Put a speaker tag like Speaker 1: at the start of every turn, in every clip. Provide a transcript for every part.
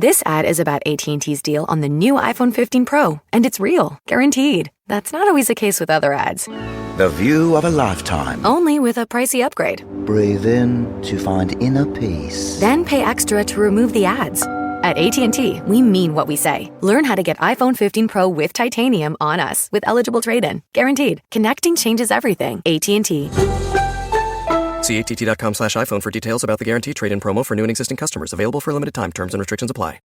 Speaker 1: This ad is about AT&T's deal on the new iPhone 15 Pro, and it's real, guaranteed. That's not always the case with other ads.
Speaker 2: The view of a lifetime.
Speaker 1: Only with a pricey upgrade.
Speaker 2: Breathe in to find inner peace.
Speaker 1: Then pay extra to remove the ads. At AT&T, we mean what we say. Learn how to get iPhone 15 Pro with titanium on us with eligible trade-in. Guaranteed. Connecting changes everything. AT&T.
Speaker 3: See att.com/iPhone for details about the guaranteed trade-in promo for new and existing customers. Available for a limited time. Terms and restrictions apply.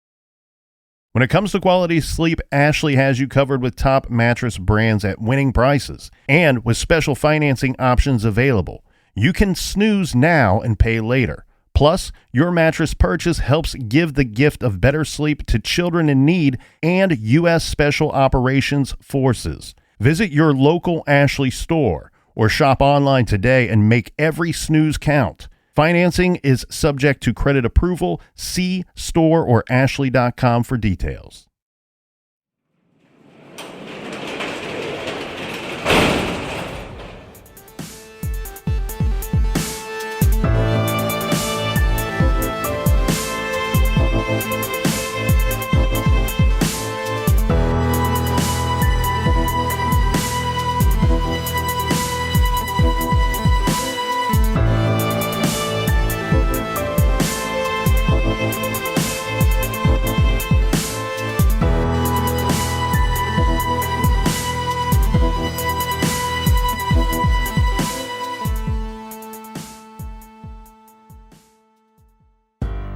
Speaker 4: When it comes to quality sleep, Ashley has you covered with top mattress brands at winning prices and with special financing options available. You can snooze now and pay later. Plus, your mattress purchase helps give the gift of better sleep to children in need and U.S. Special Operations Forces. Visit your local Ashley store or shop online today and make every snooze count. Financing is subject to credit approval. See store or ashley.com for details.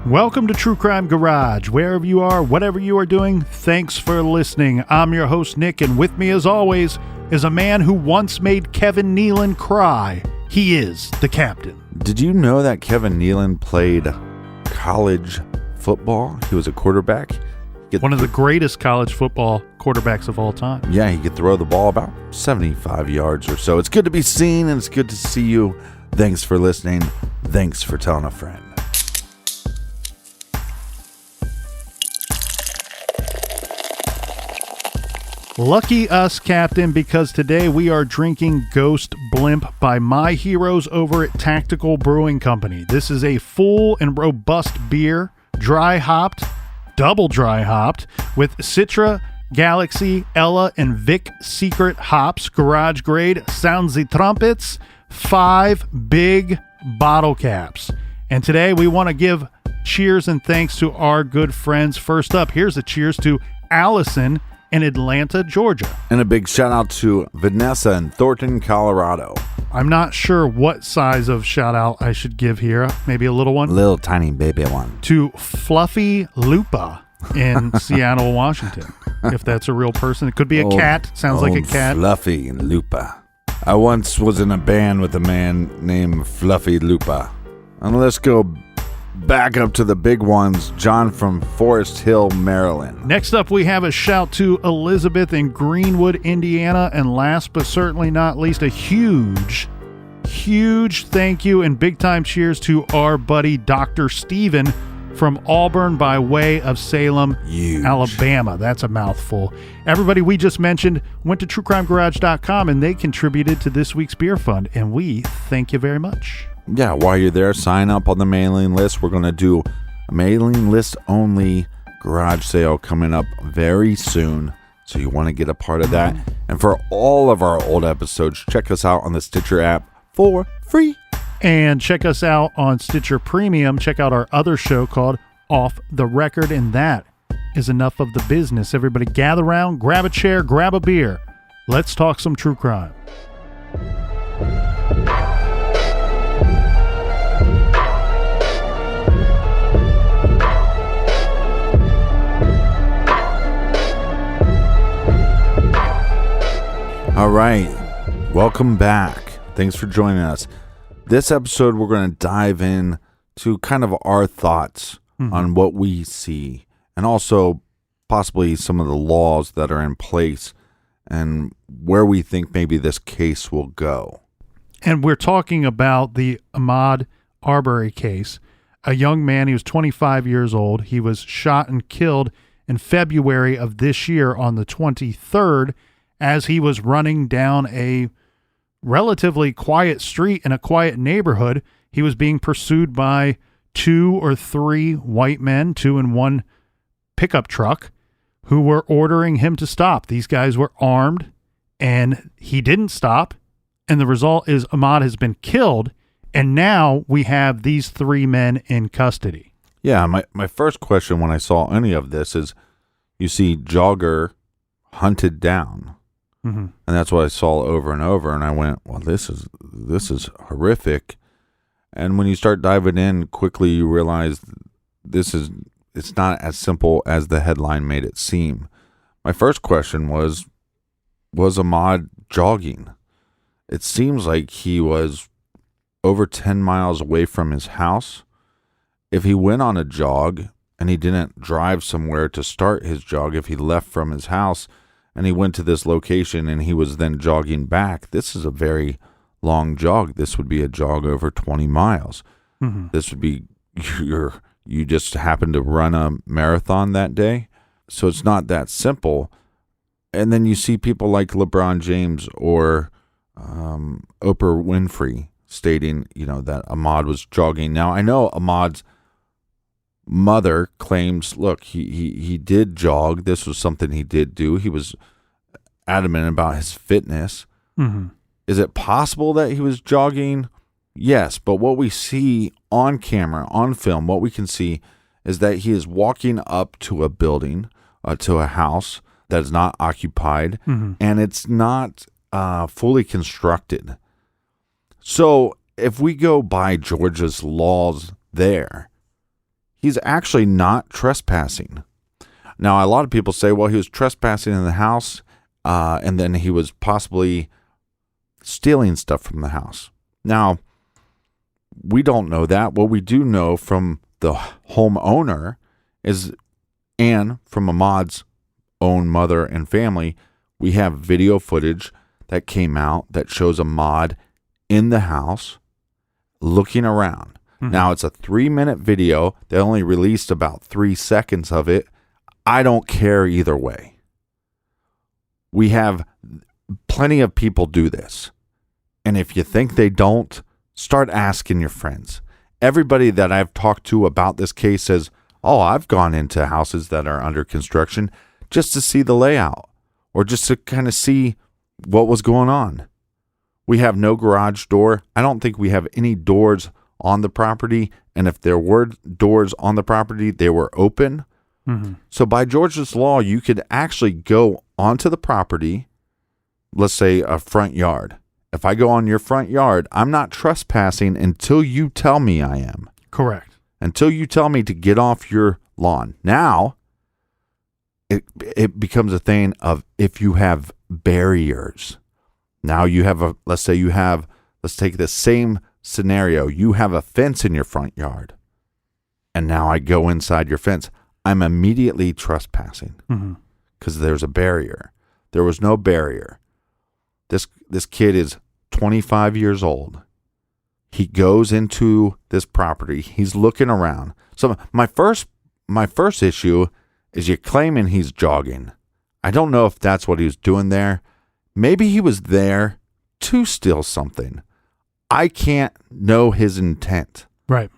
Speaker 4: Welcome to True Crime Garage. Wherever you are, whatever you are doing, thanks for listening. I'm your host, Nick, and with me, as always, is a man who once made Kevin Nealon cry. He is the captain.
Speaker 5: Did you know that Kevin Nealon played college football? He was a quarterback.
Speaker 4: One of the greatest college football quarterbacks of all time.
Speaker 5: Yeah, he could throw the ball about 75 yards or so. It's good to be seen, and it's good to see you. Thanks for listening. Thanks for telling a friend.
Speaker 4: Lucky us, Captain, because today we are drinking Ghost Blimp by my heroes over at Tactical Brewing Company. This is a full and robust beer, dry hopped, double dry hopped, with Citra, Galaxy, Ella, and Vic Secret hops, garage grade, sounds the trumpets, 5 big bottle caps. And today we want to give cheers and thanks to our good friends. First up, here's a cheers to Allison in Atlanta, Georgia.
Speaker 5: And a big shout out to Vanessa in Thornton, Colorado.
Speaker 4: I'm not sure what size of shout out I should give here. Maybe a little one?
Speaker 5: Little tiny baby one.
Speaker 4: To Fluffy Lupa in Seattle, Washington. If that's a real person. It could be a cat. Sounds like a cat.
Speaker 5: Fluffy Lupa. I once was in a band with a man named Fluffy Lupa. And let's go back up to the big ones. John from Forest Hill, Maryland.
Speaker 4: Next up, we have a shout to Elizabeth in Greenwood, Indiana. And last but certainly not least, a huge thank you and big time cheers to our buddy Dr. Steven from Auburn by way of Salem, Alabama. That's a mouthful. Everybody we just mentioned went to truecrimegarage.com and they contributed to this week's beer fund. And we thank you very much.
Speaker 5: Yeah, while you're there, sign up on the mailing list. We're going to do a mailing list only garage sale coming up very soon. So you want to get a part of that. And for all of our old episodes, check us out on the Stitcher app for free.
Speaker 4: And check us out on Stitcher Premium. Check out our other show called Off the Record. And that is enough of the business. Everybody gather around, grab a chair, grab a beer. Let's talk some true crime.
Speaker 5: All right, welcome back. Thanks for joining us. This episode, we're going to dive in to kind of our thoughts on what we see and also possibly some of the laws that are in place and where we think maybe this case will go.
Speaker 4: And we're talking about the Ahmaud Arbery case. A young man, he was 25 years old. He was shot and killed in February of this year on the 23rd as he was running down a relatively quiet street in a quiet neighborhood. He was being pursued by 2 or 3 white men, 2 in one pickup truck who were ordering him to stop. These guys were armed, and he didn't stop. And the result is Ahmaud has been killed, and now we have these 3 men in custody.
Speaker 5: Yeah, my first question when I saw any of this is, you see jogger hunted down.
Speaker 4: Mm-hmm.
Speaker 5: And that's what I saw over and over, and I went, well, this is horrific. And when you start diving in, quickly you realize it's not as simple as the headline made it seem. My first question was Ahmaud jogging? It seems like he was over 10 miles away from his house. If he went on a jog and he didn't drive somewhere to start his jog, if he left from his house and he went to this location and he was then jogging back, this is a very long jog. This would be a jog over 20 miles.
Speaker 4: Mm-hmm.
Speaker 5: This would be you just happened to run a marathon that day. So it's not that simple. And then you see people like LeBron James or Oprah Winfrey stating, that Ahmaud was jogging. Now, I know Ahmaud's mother claims, look, he did jog. This was something he did do. He was adamant about his fitness.
Speaker 4: Mm-hmm.
Speaker 5: Is it possible that he was jogging? Yes, but what we see on camera, on film, what we can see is that he is walking up to a building, to a house that is not occupied,
Speaker 4: mm-hmm.
Speaker 5: and it's not fully constructed. So if we go by Georgia's laws there, he's actually not trespassing. Now, a lot of people say, well, he was trespassing in the house, and then he was possibly stealing stuff from the house. Now, we don't know that. What we do know from the homeowner is, and from Ahmaud's own mother and family, we have video footage that came out that shows Ahmaud in the house looking around.
Speaker 4: Mm-hmm.
Speaker 5: Now, it's a 3-minute video. They only released about 3 seconds of it. I don't care either way. We have plenty of people do this. And if you think they don't, start asking your friends. Everybody that I've talked to about this case says, oh, I've gone into houses that are under construction just to see the layout or just to kind of see what was going on. We have no garage door. I don't think we have any doors on the property. And if there were doors on the property, they were open.
Speaker 4: Mm-hmm.
Speaker 5: So by Georgia's law, you could actually go onto the property, let's say a front yard. If I go on your front yard, I'm not trespassing until you tell me I am.
Speaker 4: Correct.
Speaker 5: Until you tell me to get off your lawn. Now, it becomes a thing of if you have barriers. Now you have let's take the same scenario. You have a fence in your front yard. And now I go inside your fence. I'm immediately trespassing because there's a barrier. There was no barrier. This kid is 25 years old. He goes into this property. He's looking around. So my first issue is you're claiming he's jogging. I don't know if that's what he was doing there. Maybe he was there to steal something. I can't know his intent.
Speaker 4: Right.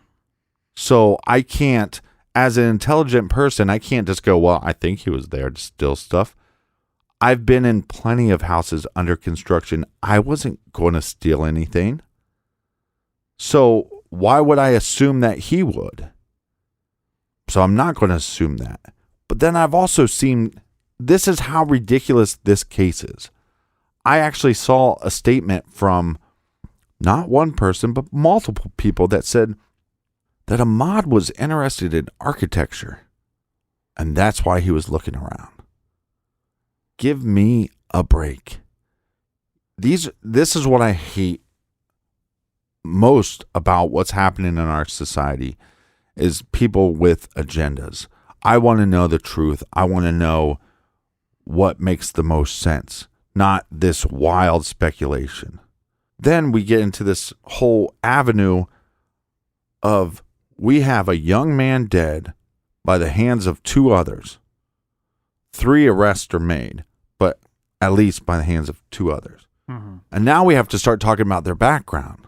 Speaker 5: So I can't, as an intelligent person, I can't just go, well, I think he was there to steal stuff. I've been in plenty of houses under construction. I wasn't going to steal anything. So why would I assume that he would? So I'm not going to assume that. But then I've also seen, this is how ridiculous this case is. I actually saw a statement from not one person, but multiple people that said that Ahmaud was interested in architecture. And that's why he was looking around. Give me a break. This is what I hate most about what's happening in our society is people with agendas. I want to know the truth. I want to know what makes the most sense, not this wild speculation. Then we get into this whole avenue of we have a young man dead by the hands of 2 others. 3 arrests are made, but at least by the hands of 2 others.
Speaker 4: Mm-hmm.
Speaker 5: And now we have to start talking about their background.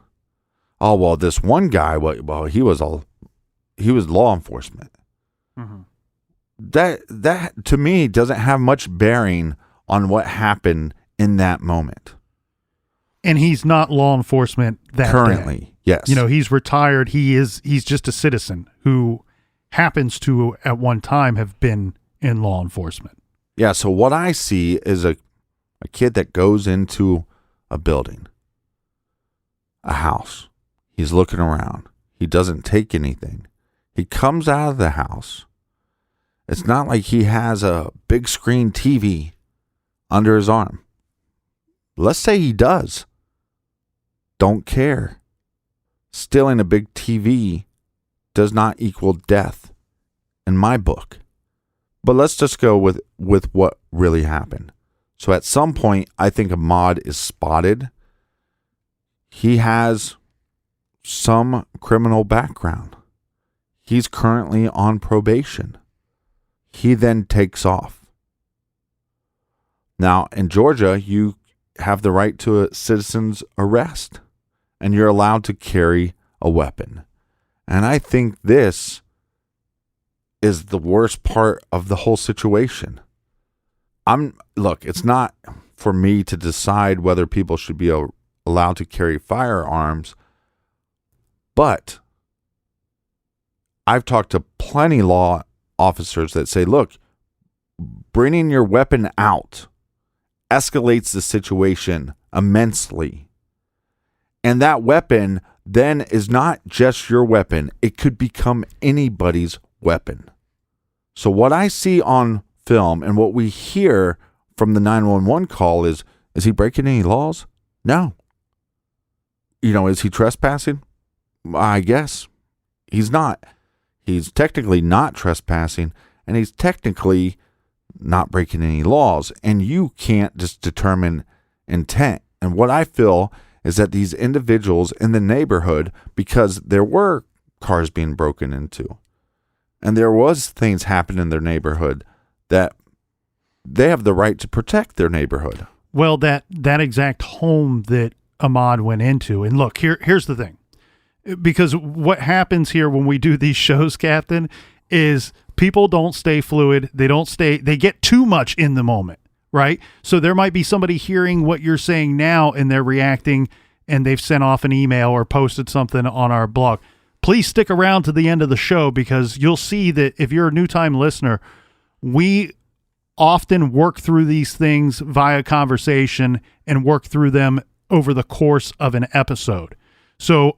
Speaker 5: Oh, well, this one guy, well, he was law enforcement.
Speaker 4: Mm-hmm.
Speaker 5: that to me doesn't have much bearing on what happened in that moment.
Speaker 4: And he's not law enforcement that
Speaker 5: currently
Speaker 4: day.
Speaker 5: Yes,
Speaker 4: he's retired. He's just a citizen who happens to at one time have been in law enforcement.
Speaker 5: Yeah, so what I see is a kid that goes into a building, a house. He's looking around. He doesn't take anything. He comes out of the house. It's not like he has a big screen TV under his arm. Let's say he does. Don't care. Stealing a big TV does not equal death in my book. But let's just go with what really happened. So at some point, I think Ahmaud is spotted. He has some criminal background. He's currently on probation. He then takes off. Now, in Georgia, you have the right to a citizen's arrest, and you're allowed to carry a weapon. And I think this is the worst part of the whole situation. Look, it's not for me to decide whether people should be allowed to carry firearms, but I've talked to plenty law officers that say, look, bringing your weapon out escalates the situation immensely. And that weapon then is not just your weapon. It could become anybody's weapon. So what I see on film and what we hear from the 911 call is he breaking any laws? No. Is he trespassing? I guess. He's not. He's technically not trespassing, and he's technically not breaking any laws. And you can't just determine intent. And what I feel is that these individuals in the neighborhood, because there were cars being broken into, and there was things happening in their neighborhood, that they have the right to protect their neighborhood.
Speaker 4: Well, that exact home that Ahmaud went into, and look, here's the thing. Because what happens here when we do these shows, Captain, is people don't stay fluid. They get too much in the moment, right? So there might be somebody hearing what you're saying now and they're reacting and they've sent off an email or posted something on our blog. Please stick around to the end of the show, because you'll see that if you're a new time listener, we often work through these things via conversation and work through them over the course of an episode. So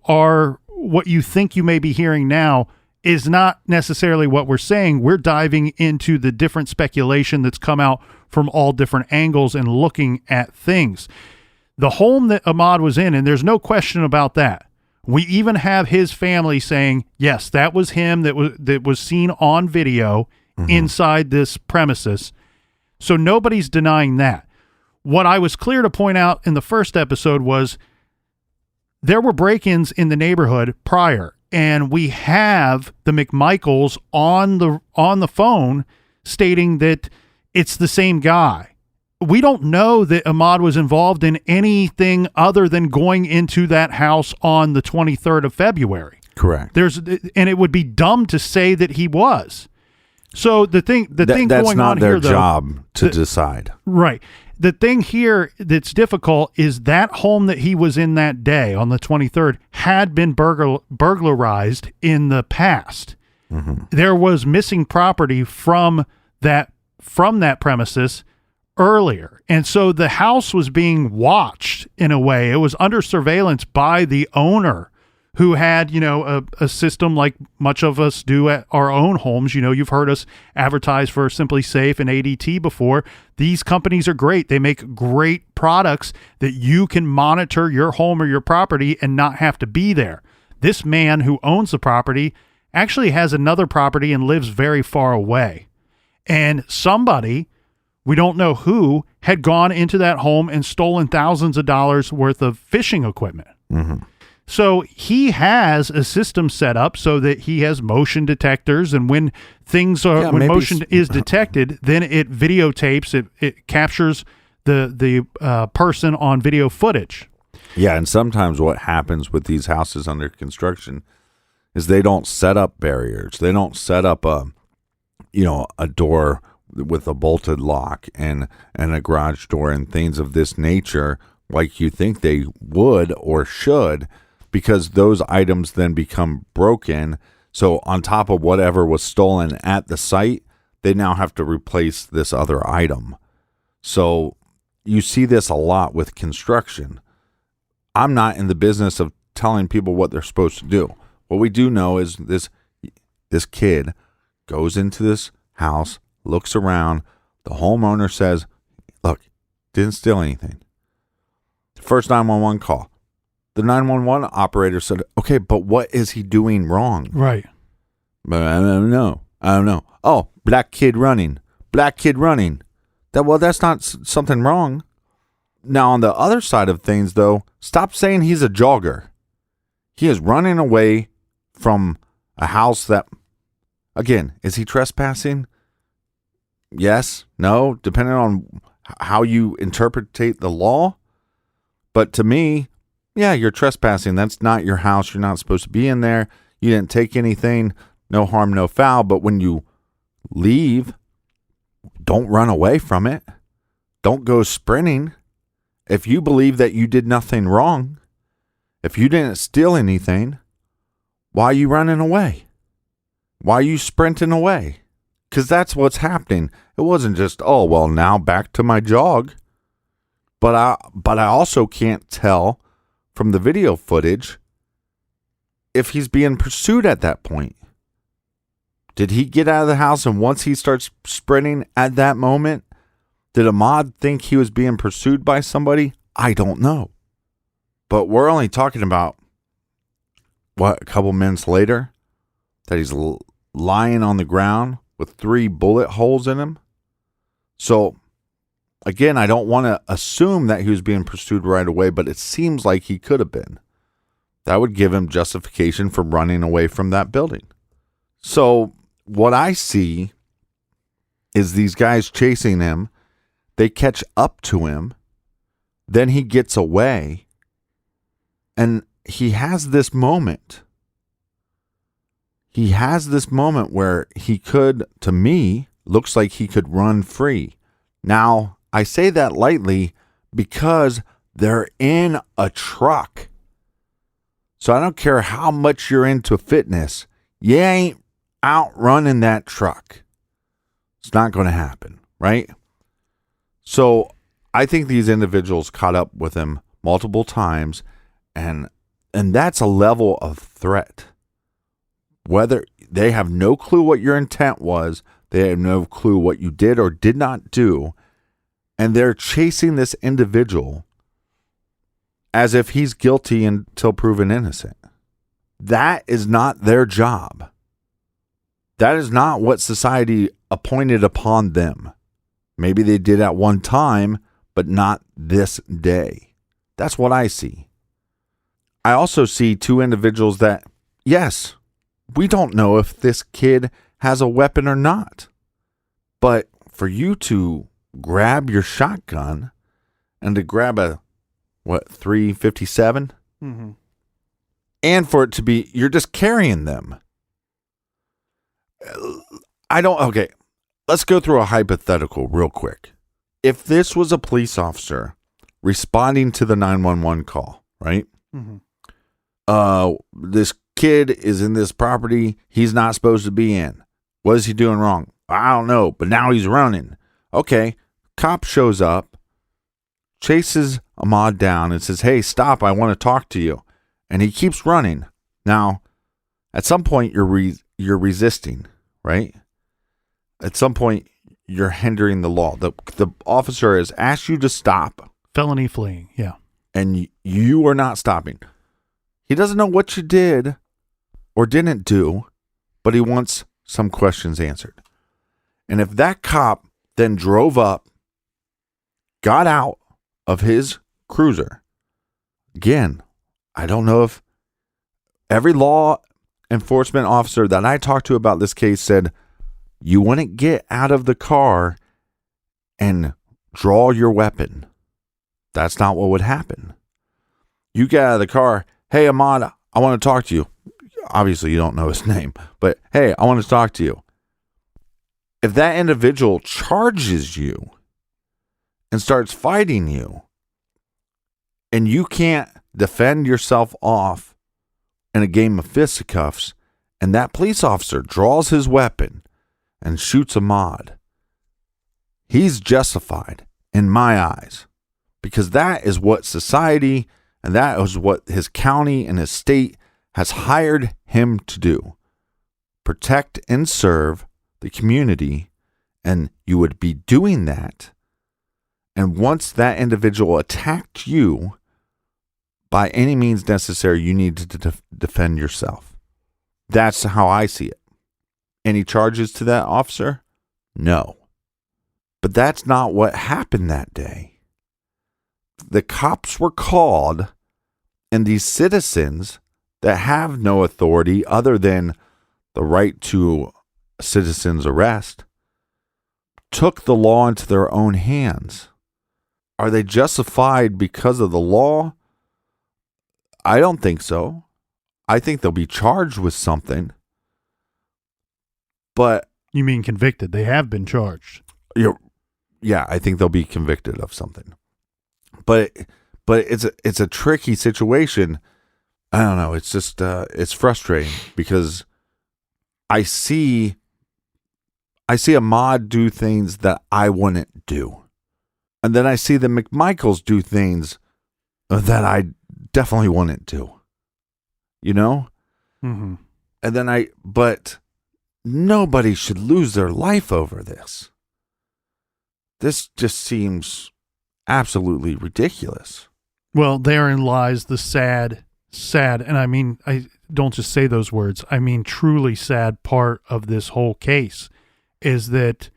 Speaker 4: what you think you may be hearing now is not necessarily what we're saying. We're diving into the different speculation that's come out from all different angles and looking at things. The home that Ahmaud was in, and there's no question about that. We even have his family saying, yes, that was him that was seen on video inside this premises. So nobody's denying that. What I was clear to point out in the first episode was there were break-ins in the neighborhood prior, and we have the McMichaels on the phone stating that it's the same guy. We don't know that Ahmaud was involved in anything other than going into that house on the 23rd of February.
Speaker 5: Correct.
Speaker 4: And it would be dumb to say that he was. So the thing
Speaker 5: that's
Speaker 4: going on here,
Speaker 5: not their
Speaker 4: though,
Speaker 5: job to decide.
Speaker 4: Right. The thing here that's difficult is that home that he was in that day on the 23rd had been burglarized in the past. Mm-hmm. There was missing property from that premises earlier. And so the house was being watched in a way. It was under surveillance by the owner, who had, a system like much of us do at our own homes. You've heard us advertise for Simply Safe and ADT before. These companies are great. They make great products that you can monitor your home or your property and not have to be there. This man who owns the property actually has another property and lives very far away. And somebody, we don't know who, had gone into that home and stolen thousands of dollars worth of fishing equipment. Mm-hmm. So he has a system set up so that he has motion detectors, and when motion is detected, then it videotapes, it captures the person on video footage.
Speaker 5: Yeah, and sometimes what happens with these houses under construction is they don't set up barriers. They don't set up a a door with a bolted lock and a garage door and things of this nature, like you think they would or should, because those items then become broken. So on top of whatever was stolen at the site, they now have to replace this other item. So you see this a lot with construction. I'm not in the business of telling people what they're supposed to do. What we do know is this kid goes into this house, looks around. The homeowner says, look, didn't steal anything. First 911 call. The 911 operator said, okay, but what is he doing wrong?
Speaker 6: Right.
Speaker 5: But I don't know. Oh, black kid running. That's not something wrong. Now, on the other side of things, though, stop saying he's a jogger. He is running away from a house that, again, is he trespassing? Yes, no, depending on how you interpretate the law. But to me, yeah, you're trespassing. That's not your house. You're not supposed to be in there. You didn't take anything. No harm, no foul. But when you leave, don't run away from it. Don't go sprinting. If you believe that you did nothing wrong, if you didn't steal anything, why are you running away? Why are you sprinting away? Because that's what's happening. It wasn't just, oh, well, now back to my jog. But I also can't tell from the video footage if he's being pursued at that point. Did he get out of the house, and once he starts sprinting at that moment, did Ahmaud think he was being pursued by somebody? I don't know. But we're only talking about, a couple minutes later, that he's lying on the ground with 3 bullet holes in him. So, again, I don't want to assume that he was being pursued right away, but it seems like he could have been. That would give him justification for running away from that building. So, what I see is these guys chasing him. They catch up to him. Then he gets away. And he has this moment. He has this moment where he could, to me, looks like he could run free. Now, I say that lightly because they're in a truck. So I don't care how much you're into fitness. You ain't outrunning that truck. It's not going to happen, right? So I think these individuals caught up with him multiple times, and that's a level of threat. Whether they have no clue what your intent was, they have no clue what you did or did not do, and they're chasing this individual as if he's guilty until proven innocent. That is not their job. That is not what society appointed upon them. Maybe they did at one time, but not this day. That's what I see. I also see 2 individuals that, yes, we don't know if this kid has a weapon or not. But for you to grab your shotgun and to grab a, 357?
Speaker 6: Mm-hmm.
Speaker 5: And for it to be, you're just carrying them. Okay, let's go through a hypothetical real quick. If this was a police officer responding to the 911 call, right?
Speaker 6: Mm-hmm.
Speaker 5: This kid is in this property he's not supposed to be in. What is he doing wrong? I don't know, but now he's running. Okay, cop shows up, chases Ahmaud down and says, hey, stop, I want to talk to you. And he keeps running. Now, at some point, you're resisting, right? At some point, you're hindering the law. The officer has asked you to stop.
Speaker 6: Felony fleeing, yeah.
Speaker 5: And you are not stopping. He doesn't know what you did or didn't do, but he wants some questions answered. And if that cop then drove up, got out of his cruiser, again, I don't know if every law enforcement officer that I talked to about this case said, you wouldn't get out of the car and draw your weapon. That's not what would happen. You get out of the car, hey, Ahmaud, I want to talk to you. Obviously, you don't know his name, but hey, I want to talk to you. if that individual charges you and starts fighting you, and you can't defend yourself off in a game of fisticuffs, and that police officer draws his weapon and shoots Ahmaud, he's justified in my eyes, because that is what society and that is what his county and his state has hired him to do. Protect and serve the community, and you would be doing that. And once that individual attacked you, by any means necessary, you need to defend yourself. That's how I see it. Any charges to that officer? No. But that's not what happened that day. The cops were called, and these citizens that have no authority other than the right to a citizen's arrest took the law into their own hands. Are they justified because of the law? I don't think so. I think they'll be charged with something. But
Speaker 4: You mean convicted? They have been charged.
Speaker 5: Yeah, I think they'll be convicted of something. But it's a tricky situation. I don't know. It's just it's frustrating because I see Ahmaud do things that I wouldn't do. And then I see the McMichaels do things that I definitely wouldn't do. You know?
Speaker 4: Mm-hmm.
Speaker 5: And then but nobody should lose their life over this. This just seems absolutely ridiculous.
Speaker 4: Well, therein lies the sad, and I mean, I don't just say those words, I mean truly sad part of this whole case is that,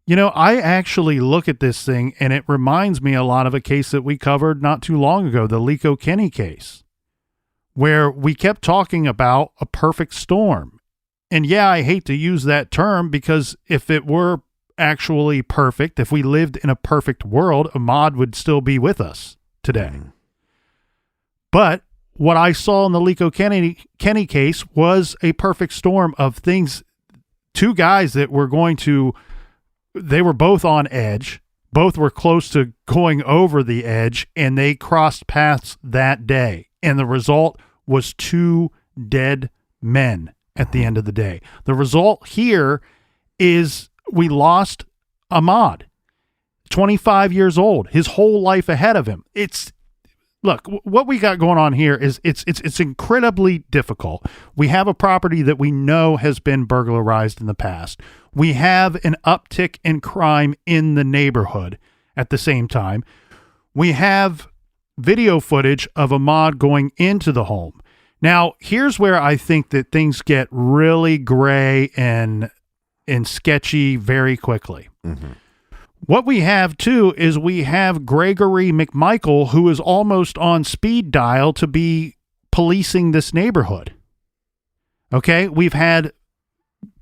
Speaker 4: you know, I actually look at this thing and it reminds me a lot of a case that we covered not too long ago, the Lico Kenny case, where we kept talking about a perfect storm. And yeah, I hate to use that term because if it were actually perfect, if we lived in a perfect world, Ahmaud would still be with us today. But what I saw in the Lico Kenny case was a perfect storm of things. Two guys that were they were both on edge. Both were close to going over the edge, and they crossed paths that day. And the result was 2 dead men at the end of the day. The result here is we lost Ahmaud, 25 years old, his whole life ahead of him. Look, what we got going on here is it's incredibly difficult. We have a property that we know has been burglarized in the past. We have an uptick in crime in the neighborhood at the same time. We have video footage of Ahmaud going into the home. Now, here's where I think that things get really gray and sketchy very quickly. Mm-hmm. What we have, too, is we have Gregory McMichael, who is almost on speed dial to be policing this neighborhood. Okay? We've had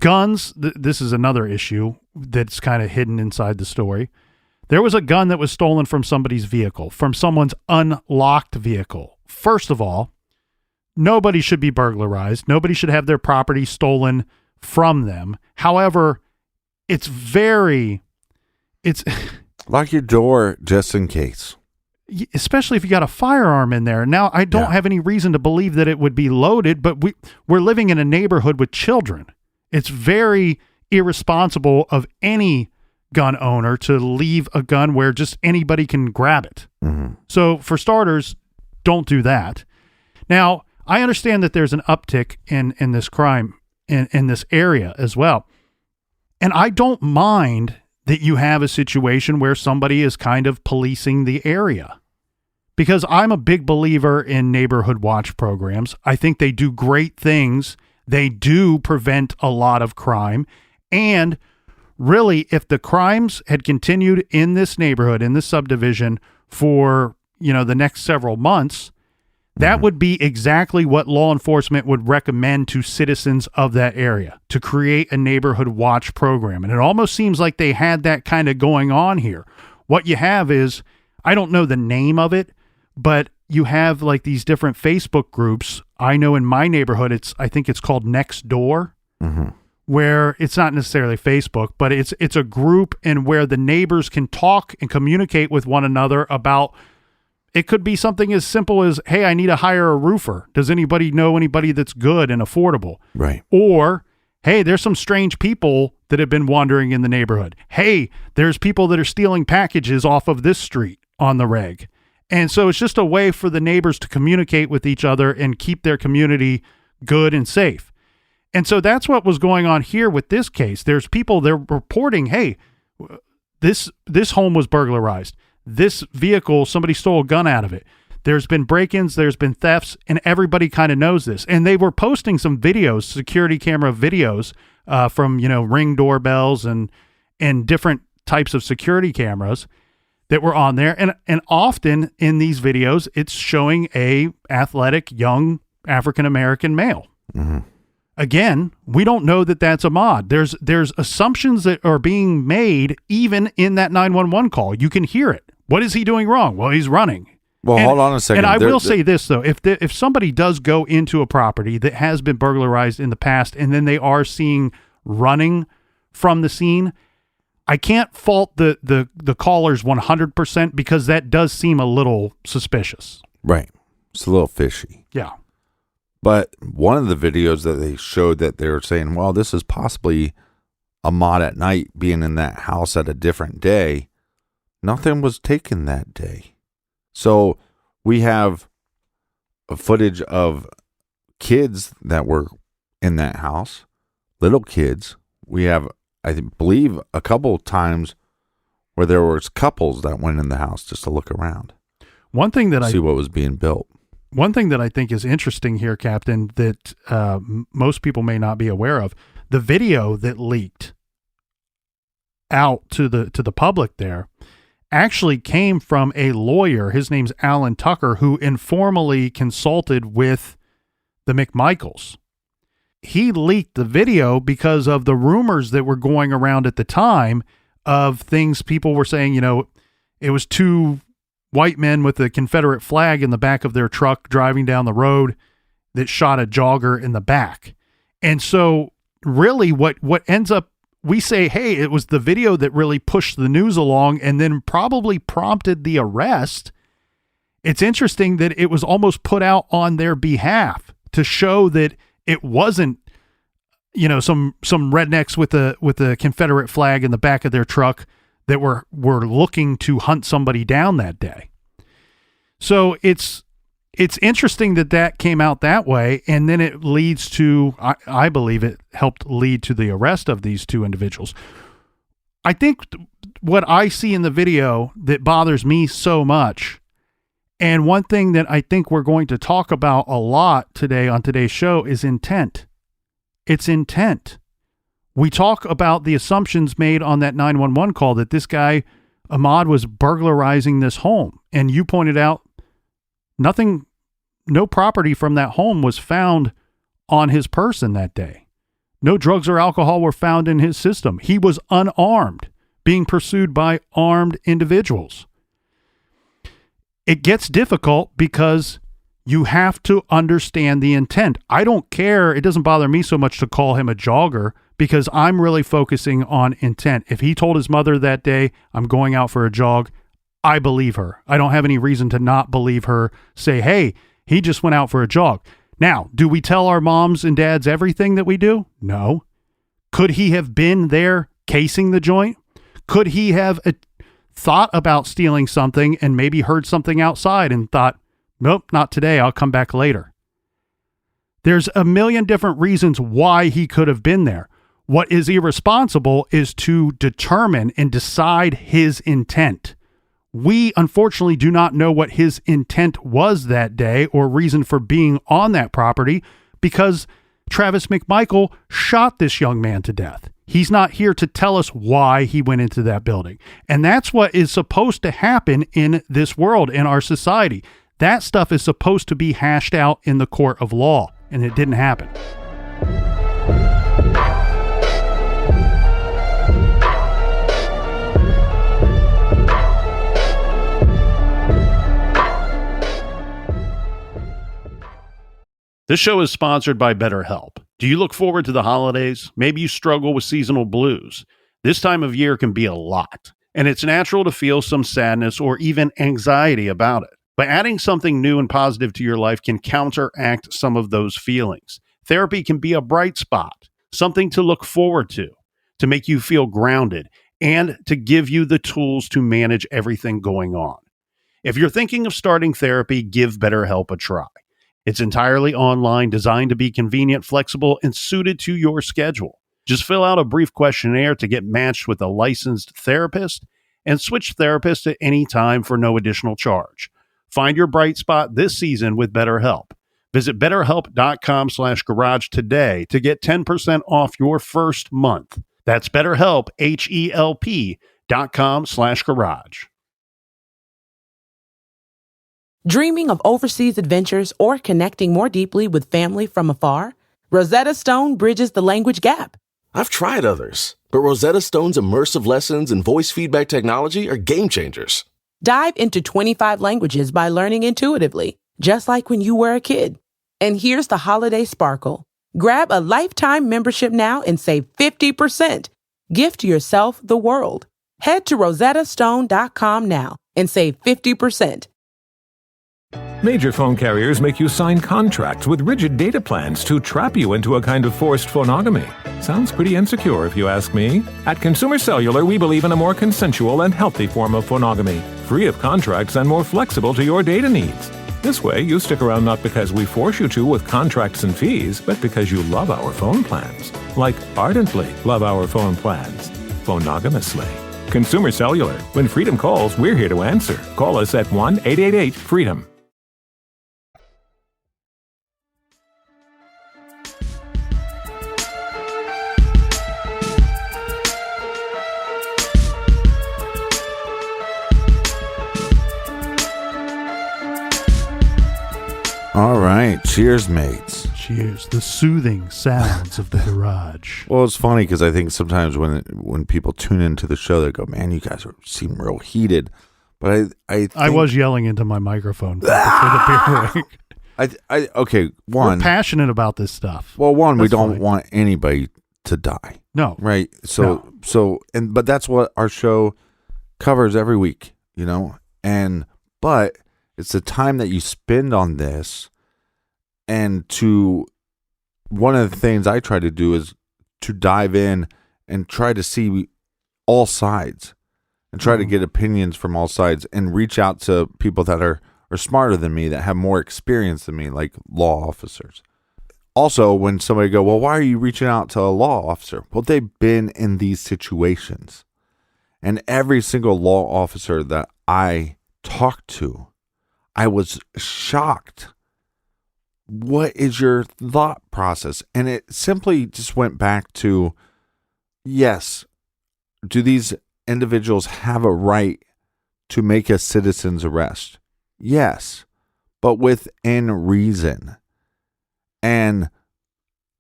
Speaker 4: guns. This is another issue that's kind of hidden inside the story. There was a gun that was stolen from somebody's vehicle, from someone's unlocked vehicle. First of all, nobody should be burglarized. Nobody should have their property stolen from them. However, it's
Speaker 5: lock your door just in case,
Speaker 4: especially if you got a firearm in there. Now, I don't have any reason to believe that it would be loaded, but we're living in a neighborhood with children. It's very irresponsible of any gun owner to leave a gun where just anybody can grab it. Mm-hmm. So for starters, don't do that. Now, I understand that there's an uptick in this crime in this area as well. And I don't mind that you have a situation where somebody is kind of policing the area, because I'm a big believer in neighborhood watch programs. I think they do great things. They do prevent a lot of crime. And really, if the crimes had continued in this neighborhood, in this subdivision for, the next several months, that would be exactly what law enforcement would recommend to citizens of that area, to create a neighborhood watch program. And it almost seems like they had that kind of going on here. What you have is, I don't know the name of it, but you have like these different Facebook groups. I know in my neighborhood, I think it's called Next Door,
Speaker 6: where it's not necessarily Facebook, but it's a group and where the neighbors can talk and communicate with one another about, it could be something as simple as, hey, I need to hire a roofer. Does anybody know anybody that's good and affordable?
Speaker 5: Right.
Speaker 6: Or, hey, there's some strange people that have been wandering in the neighborhood. Hey, there's people that are stealing packages off of this street on the reg. And so it's just a way for the neighbors to communicate with each other and keep their community good and safe. And so that's what was going on here with this case. There's people, they're reporting, hey, this home was burglarized. This vehicle, somebody stole a gun out of it. There's been break-ins, there's been thefts, and everybody kind of knows this. And they were posting some videos, security camera videos from, Ring doorbells and different types of security cameras that were on there. And often in these videos, it's showing a athletic, young African-American male.
Speaker 5: Mm-hmm.
Speaker 6: Again, we don't know that that's Ahmaud. There's assumptions that are being made even in that 911 call. You can hear it. What is he doing wrong? Well, he's running.
Speaker 5: Well, hold on a second.
Speaker 6: And I will say this, though. If somebody does go into a property that has been burglarized in the past and then they are seeing running from the scene, I can't fault the callers 100% because that does seem a little suspicious.
Speaker 5: Right. It's a little fishy.
Speaker 6: Yeah.
Speaker 5: But one of the videos that they showed that they were saying, well, this is possibly Ahmaud at night being in that house at a different day. Nothing was taken that day. So we have a footage of kids that were in that house, little kids. We have, I believe, a couple times where there was couples that went in the house just to look around.
Speaker 6: One thing that
Speaker 5: see what was being built.
Speaker 6: One thing that I think is interesting here, Captain, that most people may not be aware of, the video that leaked out to the public there actually came from a lawyer. His name's Alan Tucker, who informally consulted with the McMichaels. He leaked the video because of the rumors that were going around at the time of things people were saying, it was two white men with a Confederate flag in the back of their truck driving down the road that shot a jogger in the back. And so really what ends up, we say, hey, it was the video that really pushed the news along and then probably prompted the arrest. It's interesting that it was almost put out on their behalf to show that it wasn't, some rednecks with a Confederate flag in the back of their truck that were looking to hunt somebody down that day. So it's interesting that came out that way, and then it leads to, I believe it helped lead to the arrest of these two individuals. I think what I see in the video that bothers me so much, and one thing that I think we're going to talk about a lot today on today's show, is intent. It's intent. We talk about the assumptions made on that 911 call that this guy, Ahmaud, was burglarizing this home. And you pointed out no property from that home was found on his person that day. No drugs or alcohol were found in his system. He was unarmed, being pursued by armed individuals. It gets difficult because you have to understand the intent. I don't care. It doesn't bother me so much to call him a jogger because I'm really focusing on intent. If he told his mother that day, I'm going out for a jog, I believe her. I don't have any reason to not believe her. Say, hey, he just went out for a jog. Now, do we tell our moms and dads everything that we do? No. Could he have been there casing the joint? Could he have thought about stealing something and maybe heard something outside and thought, nope, not today, I'll come back later? There's a million different reasons why he could have been there. What is irresponsible is to determine and decide his intent. We unfortunately do not know what his intent was that day or reason for being on that property because Travis McMichael shot this young man to death. He's not here to tell us why he went into that building. And that's what is supposed to happen in this world, in our society. That stuff is supposed to be hashed out in the court of law, and it didn't happen. This show is sponsored by BetterHelp.
Speaker 4: Do you look forward to the holidays? Maybe you struggle with seasonal blues. This time of year can be a lot, and it's natural to feel some sadness or even anxiety about it. But adding something new and positive to your life can counteract some of those feelings. Therapy can be a bright spot, something to look forward to make you feel grounded, and to give you the tools to manage everything going on. If you're thinking of starting therapy, give BetterHelp a try. It's entirely online, designed to be convenient, flexible, and suited to your schedule. Just fill out a brief questionnaire to get matched with a licensed therapist and switch therapists at any time for no additional charge. Find your bright spot this season with BetterHelp. Visit BetterHelp.com/garage today to get 10% off your first month. That's BetterHelp, HELP.com/garage.
Speaker 7: Dreaming of overseas adventures or connecting more deeply with family from afar? Rosetta Stone bridges the language gap.
Speaker 8: I've tried others, but Rosetta Stone's immersive lessons and voice feedback technology are game changers.
Speaker 7: Dive into 25 languages by learning intuitively, just like when you were a kid. And here's the holiday sparkle. Grab a lifetime membership now and save 50%. Gift yourself the world. Head to rosettastone.com now and save 50%.
Speaker 9: Major phone carriers make you sign contracts with rigid data plans to trap you into a kind of forced phonogamy. Sounds pretty insecure if you ask me. At Consumer Cellular, we believe in a more consensual and healthy form of phonogamy, free of contracts and more flexible to your data needs. This way, you stick around not because we force you to with contracts and fees, but because you love our phone plans. Like ardently love our phone plans. Phonogamously. Consumer Cellular. When freedom calls, we're here to answer. Call us at 1-888-FREEDOM.
Speaker 5: All right. Cheers, mates.
Speaker 6: Cheers. The soothing sounds of the garage.
Speaker 5: Well, it's funny because I think sometimes when people tune into the show, they go, "Man, you guys seem real heated." But
Speaker 6: I was yelling into my microphone for the beer break.
Speaker 5: Okay. One,
Speaker 6: we're passionate about this stuff.
Speaker 5: Well, one, we
Speaker 6: That's
Speaker 5: don't
Speaker 6: fine.
Speaker 5: want anybody to die.
Speaker 6: No.
Speaker 5: Right. But that's what our show covers every week, you know? But it's the time that you spend on this. And one of the things I try to do is to dive in and try to see all sides and try to get opinions from all sides and reach out to people that are smarter than me, that have more experience than me, like law officers. Also, when somebody go, well, why are you reaching out to a law officer? Well, they've been in these situations. And every single law officer that I talked to, I was shocked. What is your thought process? And it simply just went back to, yes, do these individuals have a right to make a citizen's arrest? Yes, but within reason. And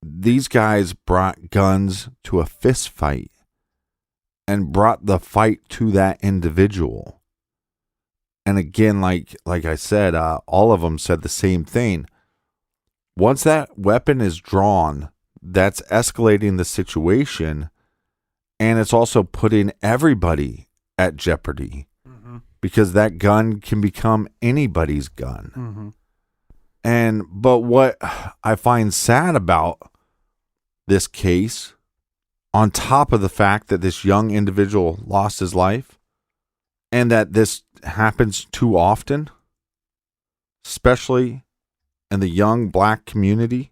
Speaker 5: these guys brought guns to a fist fight and brought the fight to that individual. And again, like I said, all of them said the same thing. Once that weapon is drawn, that's escalating the situation, and it's also putting everybody at jeopardy because that gun can become anybody's gun. But what I find sad about this case, on top of the fact that this young individual lost his life, and that this happens too often, especially in the young black community,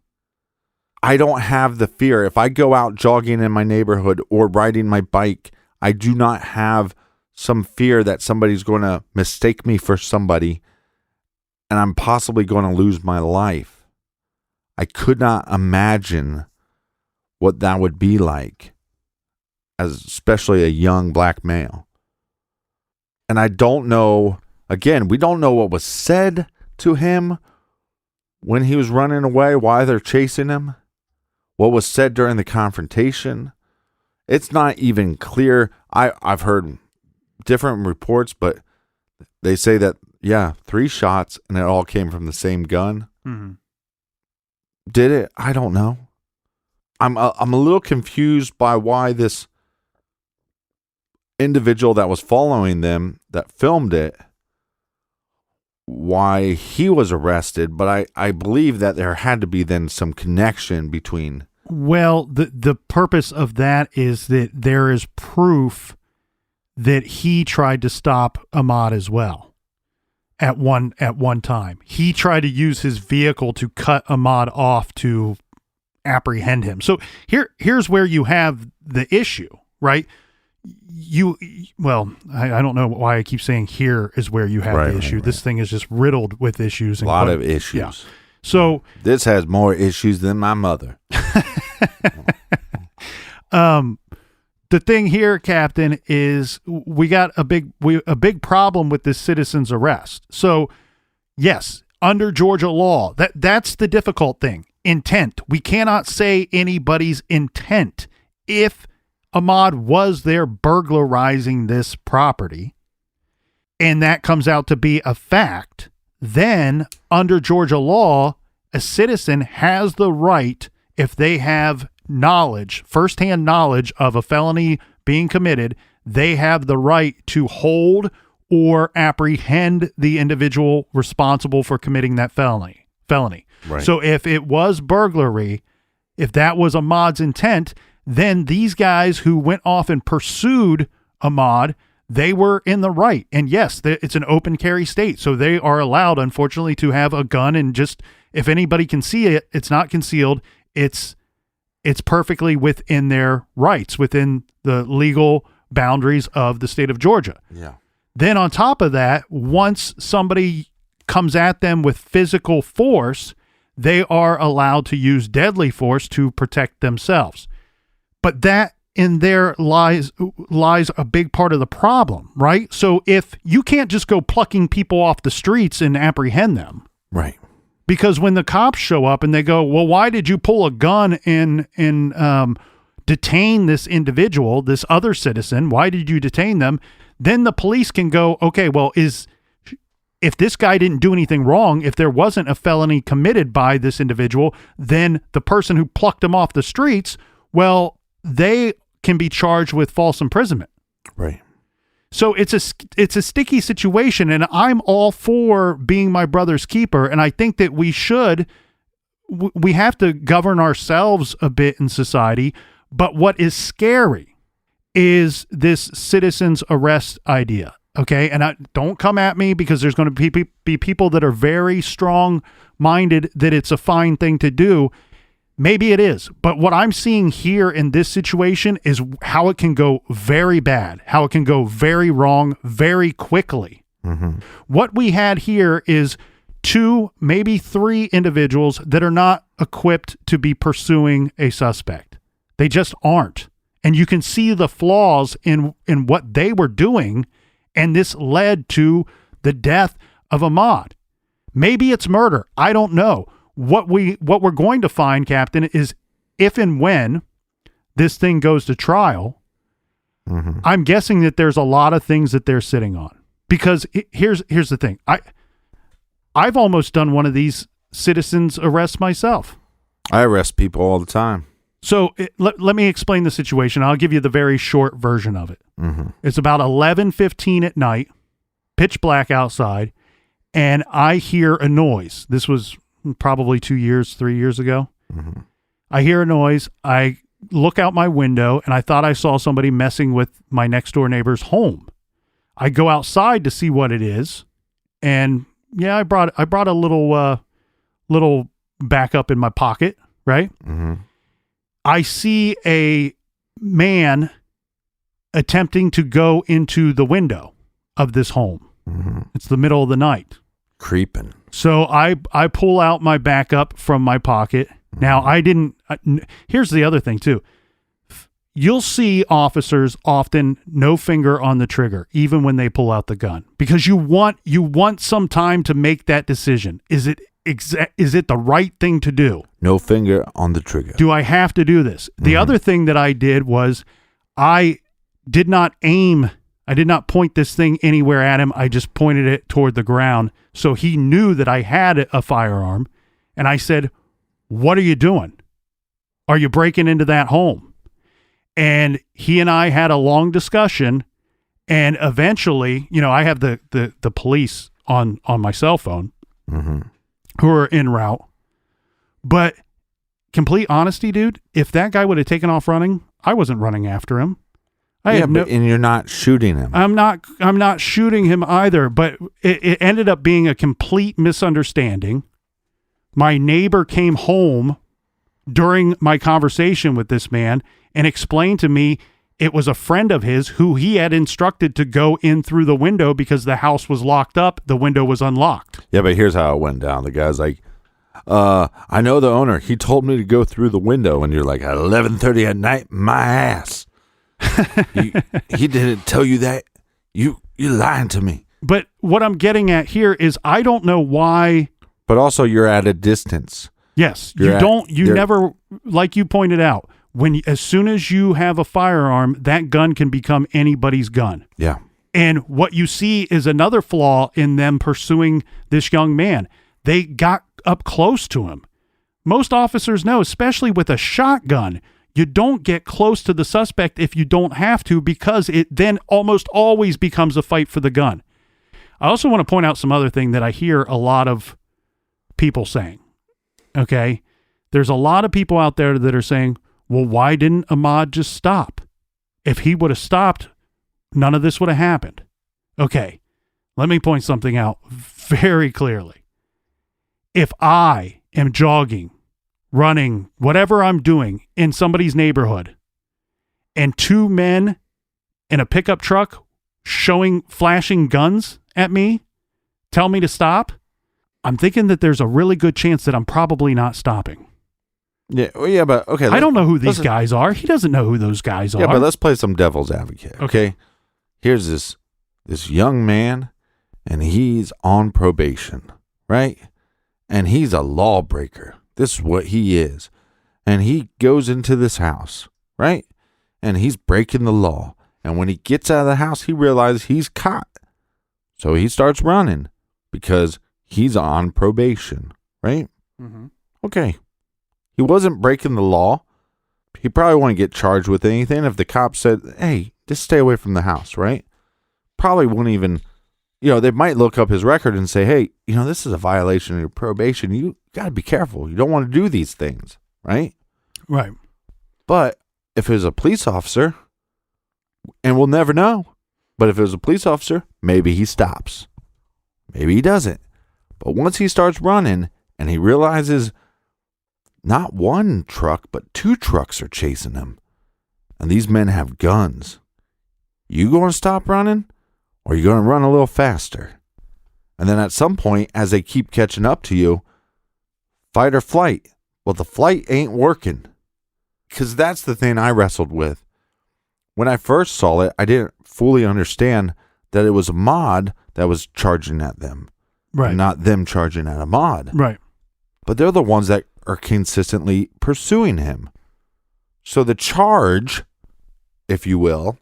Speaker 5: I don't have the fear. If I go out jogging in my neighborhood or riding my bike, I do not have some fear that somebody's going to mistake me for somebody and I'm possibly going to lose my life. I could not imagine what that would be like, as especially a young black male. And I don't know, again, we don't know what was said to him when he was running away, why they're chasing him, what was said during the confrontation. It's not even clear. I've heard different reports, but they say that, 3 shots and it all came from the same gun. Did it? I don't know. I'm a little confused by why this individual that was following them, that filmed it, why he was arrested, but I believe that there had to be then some connection between.
Speaker 6: Well, the purpose of that is that there is proof that he tried to stop Ahmaud as well at one time. He tried to use his vehicle to cut Ahmaud off to apprehend him. So here's where you have the issue, right? I don't know why I keep saying here is where you have the issue. Right. This thing is just riddled with issues.
Speaker 5: A lot of issues.
Speaker 6: Yeah. So
Speaker 5: this has more issues than my mother.
Speaker 6: The thing here, Captain, is we got a big problem with this citizen's arrest. So yes, under Georgia law, that's the difficult thing. Intent. We cannot say anybody's intent. If Ahmaud was there burglarizing this property, and that comes out to be a fact, then under Georgia law, a citizen has the right, if they have knowledge, firsthand knowledge of a felony being committed, they have the right to hold or apprehend the individual responsible for committing that felony. Right. So if it was burglary, if that was Ahmaud's intent, then these guys who went off and pursued Ahmaud, they were in the right. And yes, it's an open carry state, so they are allowed, unfortunately, to have a gun, and just if anybody can see it, it's not concealed. It's perfectly within their rights, within the legal boundaries of the state of Georgia.
Speaker 5: Yeah.
Speaker 6: Then on top of that, once somebody comes at them with physical force, they are allowed to use deadly force to protect themselves. But that in there lies a big part of the problem, right? So if you can't just go plucking people off the streets and apprehend them.
Speaker 5: Right.
Speaker 6: Because when the cops show up and they go, well, why did you pull a gun and detain this individual, this other citizen? Why did you detain them? Then the police can go, okay, well, if this guy didn't do anything wrong, if there wasn't a felony committed by this individual, then the person who plucked him off the streets, well, they can be charged with false imprisonment.
Speaker 5: Right.
Speaker 6: So it's a sticky situation, and I'm all for being my brother's keeper. And I think that we have to govern ourselves a bit in society. But what is scary is this citizen's arrest idea. Okay. And don't come at me, because there's going to be people that are very strong minded that it's a fine thing to do. Maybe it is, but what I'm seeing here in this situation is how it can go very bad, how it can go very wrong very quickly. Mm-hmm. What we had here is 2, maybe 3 individuals that are not equipped to be pursuing a suspect. They just aren't. And you can see the flaws in what they were doing, and this led to the death of Ahmaud. Maybe it's murder. I don't know. What we're going to find, Captain, is if and when this thing goes to trial, mm-hmm. I'm guessing that there's a lot of things that they're sitting on. Because here's the thing. I've almost done one of these citizens arrests myself.
Speaker 5: I arrest people all the time.
Speaker 6: So let me explain the situation. I'll give you the very short version of it. Mm-hmm. It's about 11:15 at night, pitch black outside, and I hear a noise. This was probably 3 years ago. Mm-hmm. I hear a noise. I look out my window, and I thought I saw somebody messing with my next door neighbor's home. I go outside to see what it is, and yeah, I brought a little backup in my pocket, right? Mm-hmm. I see a man attempting to go into the window of this home. Mm-hmm. It's the middle of the night.
Speaker 5: Creeping.
Speaker 6: So I pull out my backup from my pocket. Now here's the other thing too. You'll see officers often no finger on the trigger, even when they pull out the gun, because you want some time to make that decision. Is it the right thing to do?
Speaker 5: No finger on the trigger.
Speaker 6: Do I have to do this? Mm-hmm. The other thing that I did was I did not aim. I did not point this thing anywhere at him. I just pointed it toward the ground. So he knew that I had a firearm. And I said, "What are you doing?" Are you breaking into that home? And he and I had a long discussion, and eventually, I have the police on my cell phone who are en route. But complete honesty, dude, if that guy would have taken off running, I wasn't running after him.
Speaker 5: And you're not shooting him.
Speaker 6: I'm not shooting him either, but it ended up being a complete misunderstanding. My neighbor came home during my conversation with this man and explained to me it was a friend of his who he had instructed to go in through the window because the house was locked up. The window was unlocked.
Speaker 5: Yeah, but here's how it went down. The guy's like, I know the owner. He told me to go through the window. And you're like, at 11:30 at night, my ass. He didn't tell you that. You're lying to me.
Speaker 6: But what I'm getting at here is I don't know why.
Speaker 5: But also you're at a distance.
Speaker 6: Yes, you never, like you pointed out, as soon as you have a firearm, that gun can become anybody's gun.
Speaker 5: Yeah.
Speaker 6: And what you see is another flaw in them pursuing this young man. They got up close to him. Most officers know, especially with a shotgun, you don't get close to the suspect if you don't have to, because it then almost always becomes a fight for the gun. I also want to point out some other thing that I hear a lot of people saying. Okay, there's a lot of people out there that are saying, well, why didn't Ahmaud just stop? If he would have stopped, none of this would have happened. Okay, let me point something out very clearly. If I am jogging, running, whatever I'm doing in somebody's neighborhood, and two men in a pickup truck flashing guns at me, tell me to stop, I'm thinking that there's a really good chance that I'm probably not stopping.
Speaker 5: Yeah, well, yeah, but okay.
Speaker 6: I don't know who these guys are. He doesn't know who those guys are.
Speaker 5: Yeah, but let's play some devil's advocate. Okay, here's this young man, and he's on probation, right? And he's a lawbreaker. This is what he is, and he goes into this house, right? And he's breaking the law. And when he gets out of the house, he realizes he's caught, so he starts running because he's on probation, right?
Speaker 6: Mm-hmm.
Speaker 5: Okay. He wasn't breaking the law. He probably wouldn't get charged with anything if the cop said, hey, just stay away from the house, right? Probably wouldn't even, they might look up his record and say, hey, this is a violation of your probation. You got to be careful. You don't want to do these things, right?
Speaker 6: Right.
Speaker 5: But if it was a police officer, and we'll never know, but if it was a police officer, maybe he stops. Maybe he doesn't. But once he starts running and he realizes not one truck, but two trucks are chasing him, and these men have guns, you going to stop running, or are you going to run a little faster? And then at some point, as they keep catching up to you, fight or flight. Well, the flight ain't working, because that's the thing I wrestled with. When I first saw it, I didn't fully understand that it was Ahmaud that was charging at them.
Speaker 6: Right.
Speaker 5: Not them charging at Ahmaud.
Speaker 6: Right.
Speaker 5: But they're the ones that are consistently pursuing him. So the charge, if you will,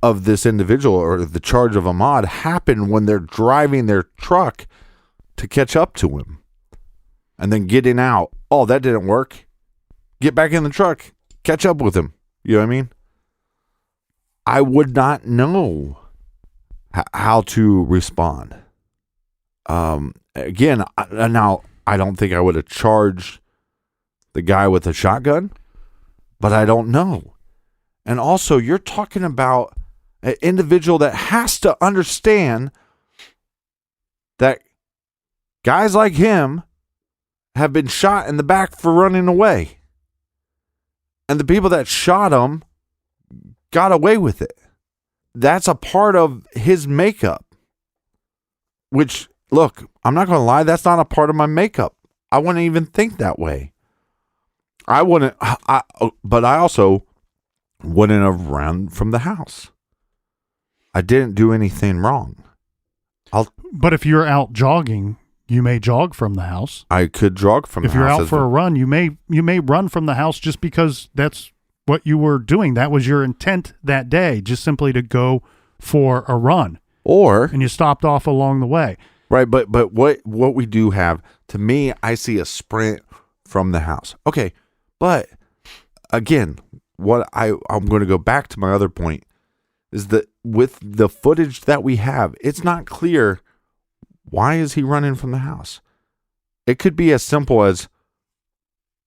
Speaker 5: of this individual, or the charge of Ahmaud, happened when they're driving their truck to catch up to him. And then getting out. Oh, that didn't work. Get back in the truck. Catch up with him. You know what I mean? I would not know how to respond. Again, now I don't think I would have charged the guy with a shotgun, but I don't know. And also, you're talking about an individual that has to understand that guys like him have been shot in the back for running away. And the people that shot him got away with it. That's a part of his makeup. Which, look, I'm not going to lie, that's not a part of my makeup. I wouldn't even think that way. But I also wouldn't have run from the house. I didn't do anything wrong.
Speaker 6: But if you're out jogging, you may jog from the house.
Speaker 5: I could jog from the house.
Speaker 6: If you're out for a run, you may run from the house just because that's what you were doing. That was your intent that day, just simply to go for a run. And you stopped off along the way.
Speaker 5: Right, but what we do have, to me, I see a sprint from the house. Okay, but again, I'm going to go back to my other point is that with the footage that we have, it's not clear why is he running from the house. It could be as simple as,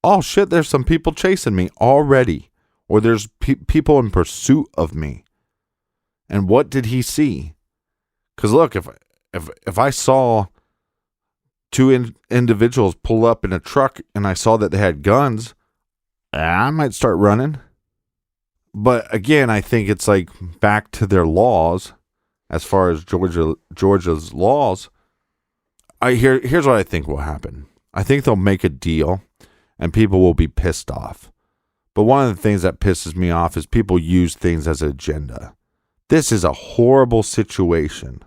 Speaker 5: oh shit, there's some people chasing me already, or there's people in pursuit of me. And what did he see? Because look, if I saw two individuals pull up in a truck and I saw that they had guns, I might start running. But again, I think it's like back to their laws, as far as Georgia's laws. Here's what I think will happen. I think they'll make a deal, and people will be pissed off. But one of the things that pisses me off is people use things as an agenda. This is a horrible situation.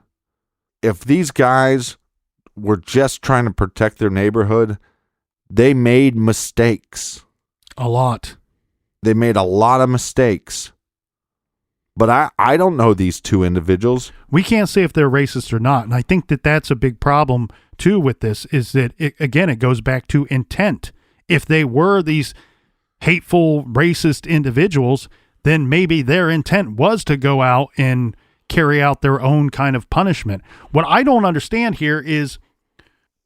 Speaker 5: If these guys were just trying to protect their neighborhood, they made mistakes.
Speaker 6: A lot.
Speaker 5: They made a lot of mistakes. But I don't know these two individuals.
Speaker 6: We can't say if they're racist or not. And I think that that's a big problem, too, with this, is that, it goes back to intent. If they were these hateful, racist individuals, then maybe their intent was to go out and carry out their own kind of punishment. What I don't understand here is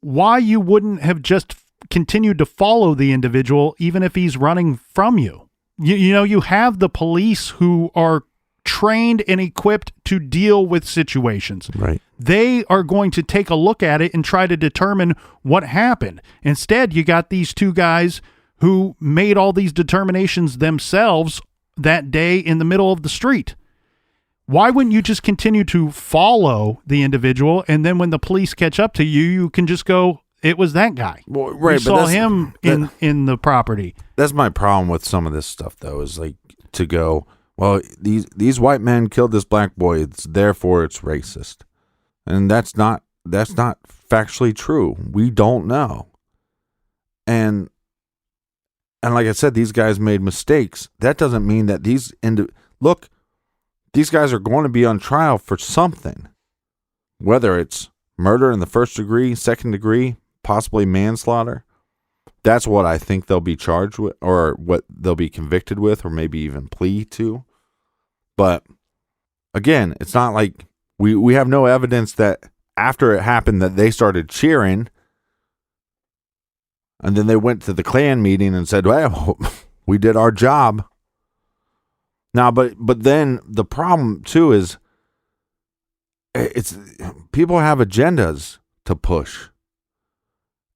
Speaker 6: why you wouldn't have just continued to follow the individual even if he's running from you. You know, you have the police who are trained and equipped to deal with situations.
Speaker 5: Right.
Speaker 6: They are going to take a look at it and try to determine what happened. Instead, you got these two guys who made all these determinations themselves that day in the middle of the street. Why wouldn't you just continue to follow the individual, and then when the police catch up to you, you can just go, it was that guy.
Speaker 5: Well, right,
Speaker 6: we saw him in the property.
Speaker 5: That's my problem with some of this stuff, though, is like to go, well, these white men killed this black boy, therefore it's racist. And that's not factually true. We don't know. And like I said, these guys made mistakes. That doesn't mean that these guys are going to be on trial for something. Whether it's murder in the first degree, second degree, possibly manslaughter. That's what I think they'll be charged with, or what they'll be convicted with, or maybe even plea to. But again, it's not like we have no evidence that after it happened that they started cheering, and then they went to the Klan meeting and said, well, we did our job. Now, but then the problem too is it's people have agendas to push.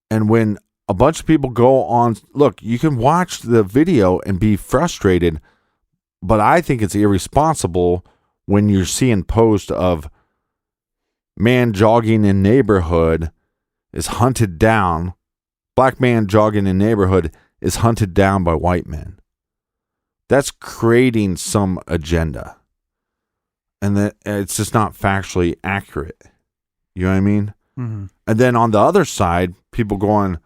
Speaker 5: And when a bunch of people go on, look, you can watch the video and be frustrated, but I think it's irresponsible when you're seeing posts of man jogging in neighborhood is hunted down. Black man jogging in neighborhood is hunted down by white men. That's creating some agenda. And that it's just not factually accurate. You know what I mean?
Speaker 6: Mm-hmm.
Speaker 5: And then on the other side, people going,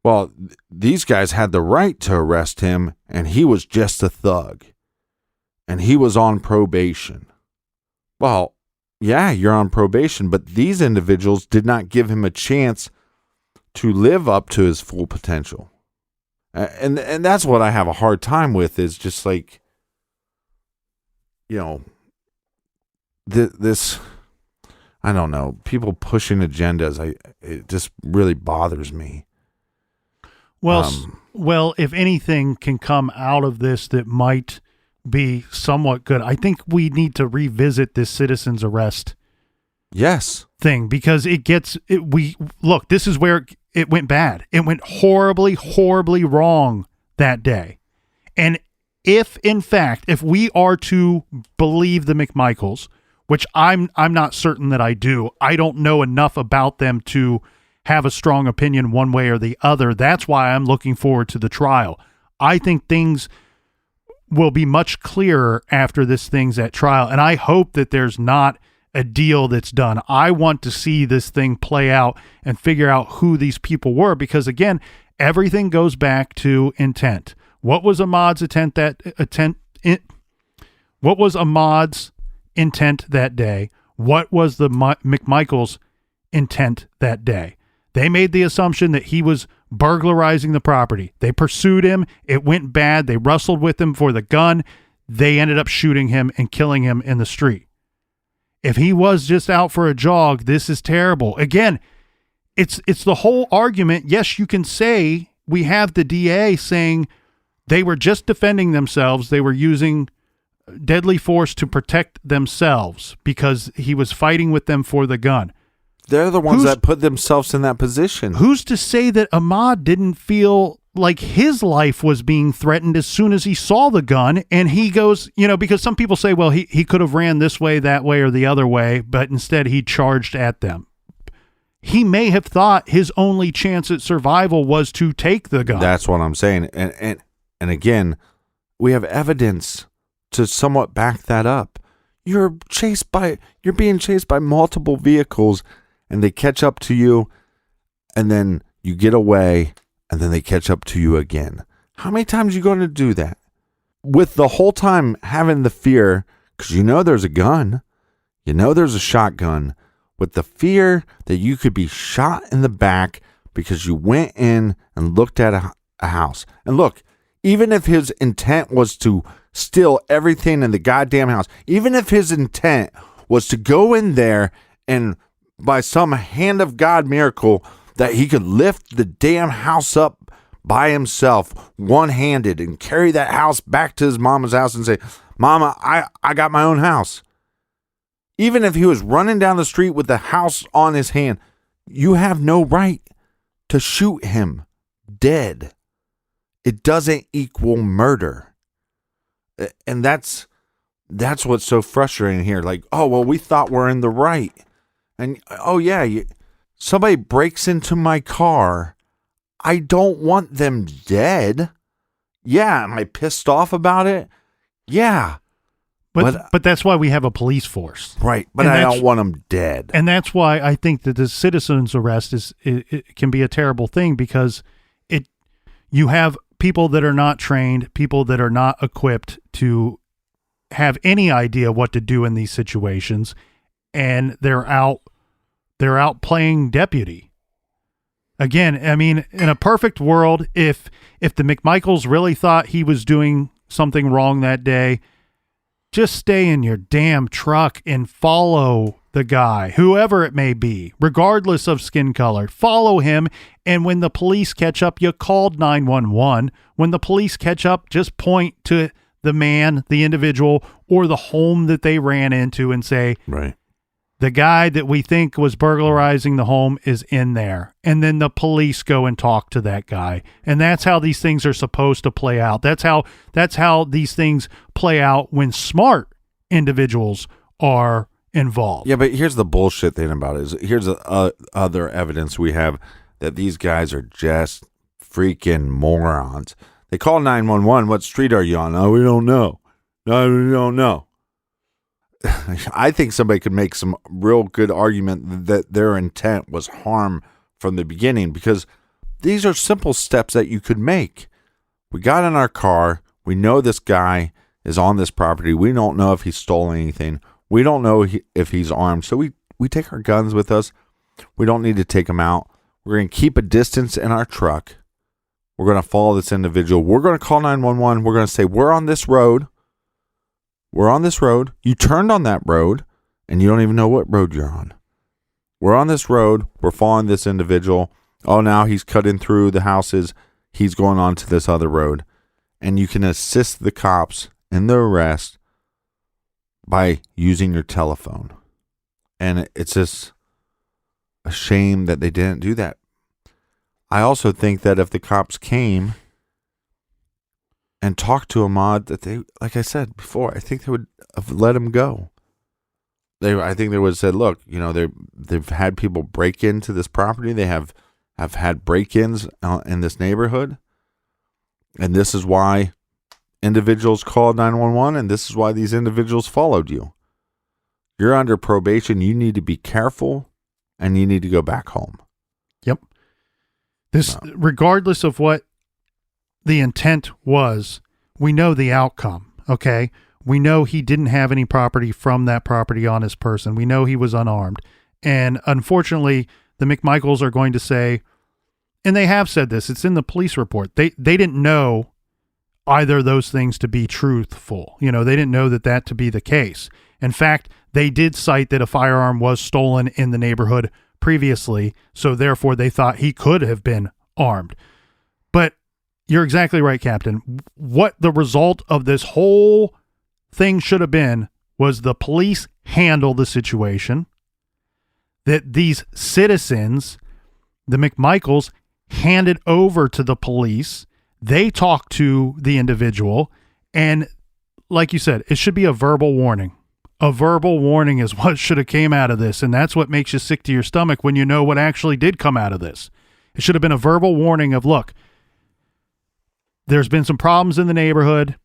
Speaker 5: well, these guys had the right to arrest him, and he was just a thug. And he was on probation. Well, yeah, you're on probation, but these individuals did not give him a chance to live up to his full potential. And that's what I have a hard time with, is just like, you know, this, I don't know, people pushing agendas, it just really bothers me.
Speaker 6: Well, if anything can come out of this that might be somewhat good, I think we need to revisit this citizen's arrest thing, because this is where it went bad. It went horribly, horribly wrong that day. And if we are to believe the McMichaels, which I'm not certain that I do, I don't know enough about them to have a strong opinion one way or the other. That's why I'm looking forward to the trial. I think things will be much clearer after this thing's at trial, and I hope that there's not a deal that's done. I want to see this thing play out and figure out who these people were, because again, everything goes back to intent. What was Ahmaud's intent that day? What was the McMichaels' intent that day? They made the assumption that he was burglarizing the property. They pursued him. It went bad. They wrestled with him for the gun. They ended up shooting him and killing him in the street. If he was just out for a jog, this is terrible. Again, it's the whole argument. Yes, you can say we have the DA saying they were just defending themselves. They were using deadly force to protect themselves because he was fighting with them for the gun.
Speaker 5: They're the ones that put themselves in that position.
Speaker 6: Who's to say that Ahmaud didn't feel like his life was being threatened as soon as he saw the gun? And he goes, because some people say, well, he could have ran this way, that way, or the other way, but instead he charged at them. He may have thought his only chance at survival was to take the gun.
Speaker 5: That's what I'm saying. And again, we have evidence to somewhat back that up. You're being chased by multiple vehicles, and they catch up to you, and then you get away, and then they catch up to you again. How many times are you going to do that? With the whole time having the fear, because there's a gun, there's a shotgun, with the fear that you could be shot in the back because you went in and looked at a house. And look, even if his intent was to steal everything in the goddamn house, even if his intent was to go in there and by some hand of God miracle that he could lift the damn house up by himself one-handed and carry that house back to his mama's house and say, Mama, I got my own house. Even if he was running down the street with the house on his hand, you have no right to shoot him dead. It doesn't equal murder. And that's what's so frustrating here. Like, oh, well, we thought we're in the right. And, oh, yeah, somebody breaks into my car. I don't want them dead. Yeah, am I pissed off about it? Yeah.
Speaker 6: But that's why we have a police force.
Speaker 5: Right, but I don't want them dead.
Speaker 6: And that's why I think that the citizen's arrest it can be a terrible thing, because you have people that are not trained, people that are not equipped to have any idea what to do in these situations, and they're out playing deputy. Again, I mean, in a perfect world, if the McMichaels really thought he was doing something wrong that day, just stay in your damn truck and follow the guy, whoever it may be, regardless of skin color. Follow him, and when the police catch up, you called 911. When the police catch up, just point to the man, the individual, or the home that they ran into and say,
Speaker 5: right,
Speaker 6: the guy that we think was burglarizing the home is in there. And then the police go and talk to that guy. And that's how these things are supposed to play out. That's how these things play out when smart individuals are involved.
Speaker 5: Yeah, but here's the bullshit thing about it. Here's other evidence we have that these guys are just freaking morons. They call 911. What street are you on? Oh, we don't know. No, we don't know. I think somebody could make some real good argument that their intent was harm from the beginning, because these are simple steps that you could make. We got in our car. We know this guy is on this property. We don't know if he stole anything. We don't know if he's armed. So we take our guns with us. We don't need to take them out. We're going to keep a distance in our truck. We're going to follow this individual. We're going to call 911. We're going to say, we're on this road. We're on this road. You turned on that road, and you don't even know what road you're on. We're on this road. We're following this individual. Oh, now he's cutting through the houses. He's going on to this other road. And you can assist the cops in the arrest by using your telephone. And it's just a shame that they didn't do that. I also think that if the cops came and talked to Ahmaud, that they, like I said before, I think they would have let him go. I think they would have said, look, they've had people break into this property. They have had break-ins in this neighborhood. And this is why individuals called 911, and this is why these individuals followed you. You're under probation. You need to be careful, and you need to go back home.
Speaker 6: Yep. Regardless of what the intent was, we know the outcome, okay? We know he didn't have any property from that property on his person. We know he was unarmed. And unfortunately, the McMichaels are going to say, and they have said this, it's in the police report, they didn't know either of those things to be truthful. They didn't know that to be the case. In fact, they did cite that a firearm was stolen in the neighborhood previously, so therefore they thought he could have been armed. But you're exactly right, Captain. What the result of this whole thing should have been was the police handle the situation, that these citizens, the McMichaels, handed over to the police. They talked to the individual, and like you said, it should be a verbal warning. A verbal warning is what should have came out of this, and that's what makes you sick to your stomach when you know what actually did come out of this. It should have been a verbal warning of, look, there's been some problems in the neighborhood.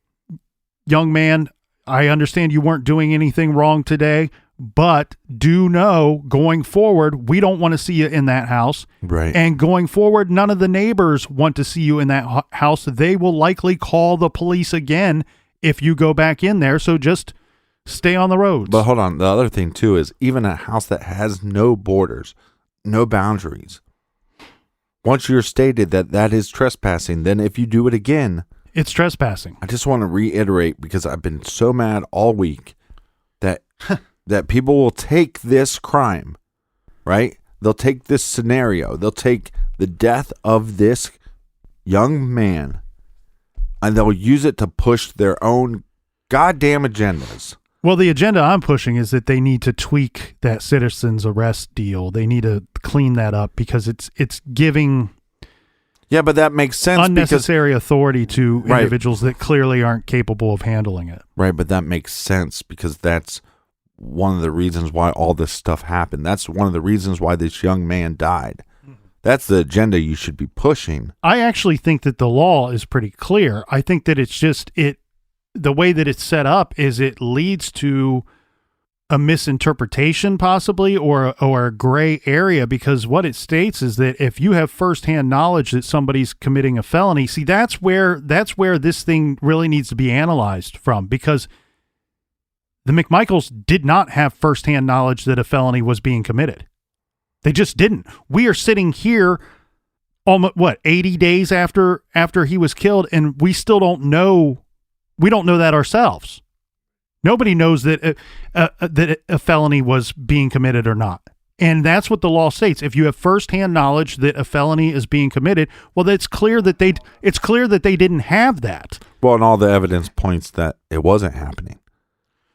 Speaker 6: Young man, I understand you weren't doing anything wrong today, but do know going forward, we don't want to see you in that house.
Speaker 5: Right.
Speaker 6: And going forward, none of the neighbors want to see you in that house. They will likely call the police again if you go back in there. So just stay on the roads.
Speaker 5: But hold on. The other thing, too, is even a house that has no borders, no boundaries, once you're stated that is trespassing, then if you do it again,
Speaker 6: it's trespassing.
Speaker 5: I just want to reiterate, because I've been so mad all week that that people will take this crime, right? They'll take this scenario. They'll take the death of this young man, and they'll use it to push their own goddamn agendas.
Speaker 6: Well, the agenda I'm pushing is that they need to tweak that citizen's arrest deal. They need to clean that up because it's giving
Speaker 5: but that makes sense,
Speaker 6: unnecessary authority to individuals that clearly aren't capable of handling it.
Speaker 5: Right, but that makes sense because that's one of the reasons why all this stuff happened. That's one of the reasons why this young man died. That's the agenda you should be pushing.
Speaker 6: I actually think that the law is pretty clear. I think that it's just the way that it's set up is it leads to a misinterpretation possibly or a gray area, because what it states is that if you have firsthand knowledge that somebody's committing a felony, see, that's where this thing really needs to be analyzed from, because the McMichaels did not have firsthand knowledge that a felony was being committed. They just didn't. We are sitting here almost 80 days after he was killed, and we still don't know. We don't know that ourselves. Nobody knows that a felony was being committed or not. And that's what the law states. If you have firsthand knowledge that a felony is being committed, well, it's clear that they didn't have that.
Speaker 5: Well, and all the evidence points that it wasn't happening.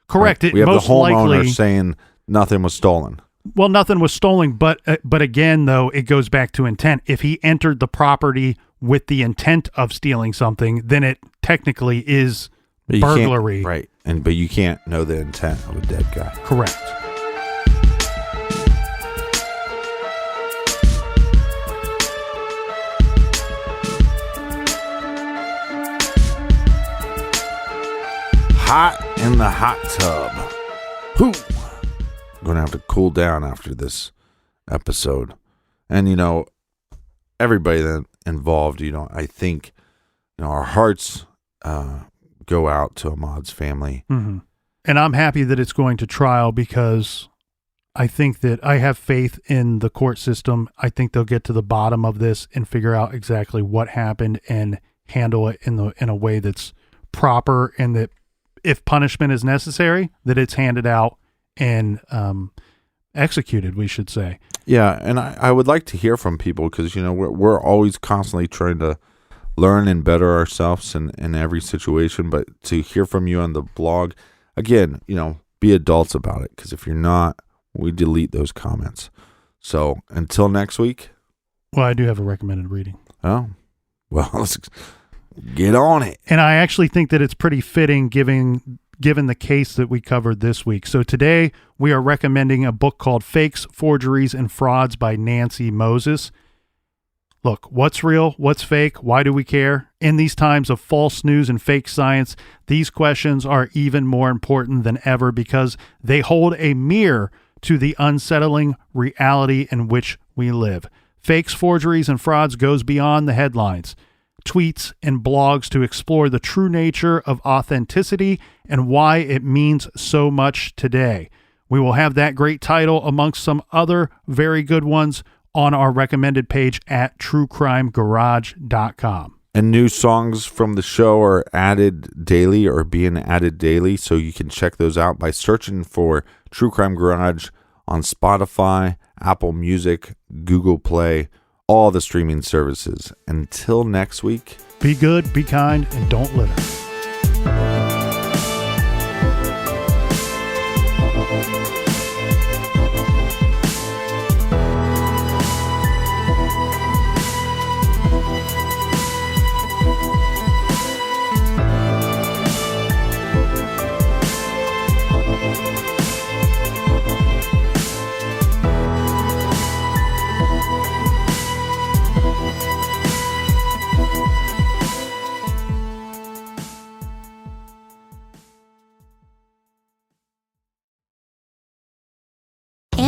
Speaker 6: Correct.
Speaker 5: Right? We have the homeowner saying nothing was stolen.
Speaker 6: Well, nothing was stolen, but again, though, it goes back to intent. If he entered the property with the intent of stealing something, then it technically is burglary.
Speaker 5: Right. But you can't know the intent of a dead guy.
Speaker 6: Correct.
Speaker 5: Hot in the hot tub. Whew. I'm going to have to cool down after this episode. And, everybody that involved, I think, our hearts go out to Ahmaud's family.
Speaker 6: Mm-hmm. And I'm happy that it's going to trial, because I think that I have faith in the court system. I think they'll get to the bottom of this and figure out exactly what happened and handle it in a way that's proper, and that if punishment is necessary, that it's handed out and executed, we should say.
Speaker 5: Yeah, and I would like to hear from people, because we're always constantly trying to learn and better ourselves in every situation. But to hear from you on the blog, again, be adults about it, because if you're not, we delete those comments. So until next week.
Speaker 6: Well, I do have a recommended reading.
Speaker 5: Oh, well, let's get on it.
Speaker 6: And I actually think that it's pretty fitting given the case that we covered this week. So today we are recommending a book called Fakes, Forgeries, and Frauds by Nancy Moses. Look, what's real? What's fake? Why do we care? In these times of false news and fake science, these questions are even more important than ever, because they hold a mirror to the unsettling reality in which we live. Fakes, Forgeries, and Frauds goes beyond the headlines, tweets, and blogs to explore the true nature of authenticity and why it means so much today. We will have that great title amongst some other very good ones on our recommended page at truecrimegarage.com.
Speaker 5: And new songs from the show are added daily or being added daily, so you can check those out by searching for True Crime Garage on Spotify, Apple Music, Google Play, all the streaming services. Until next week,
Speaker 6: be good, be kind, and don't litter.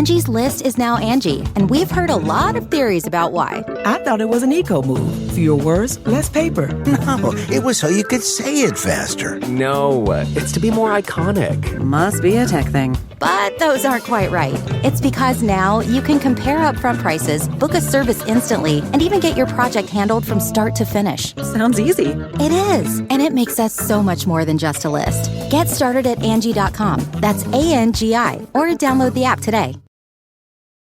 Speaker 10: Angie's List is now Angie, and we've heard a lot of theories about why.
Speaker 11: I thought it was an eco move. Fewer words, less paper.
Speaker 2: No, it was so you could say it faster.
Speaker 12: No, it's to be more iconic.
Speaker 13: Must be a tech thing.
Speaker 10: But those aren't quite right. It's because now you can compare upfront prices, book a service instantly, and even get your project handled from start to finish.
Speaker 13: Sounds easy.
Speaker 10: It is, and it makes us so much more than just a list. Get started at Angie.com. That's ANGI, or download the app today.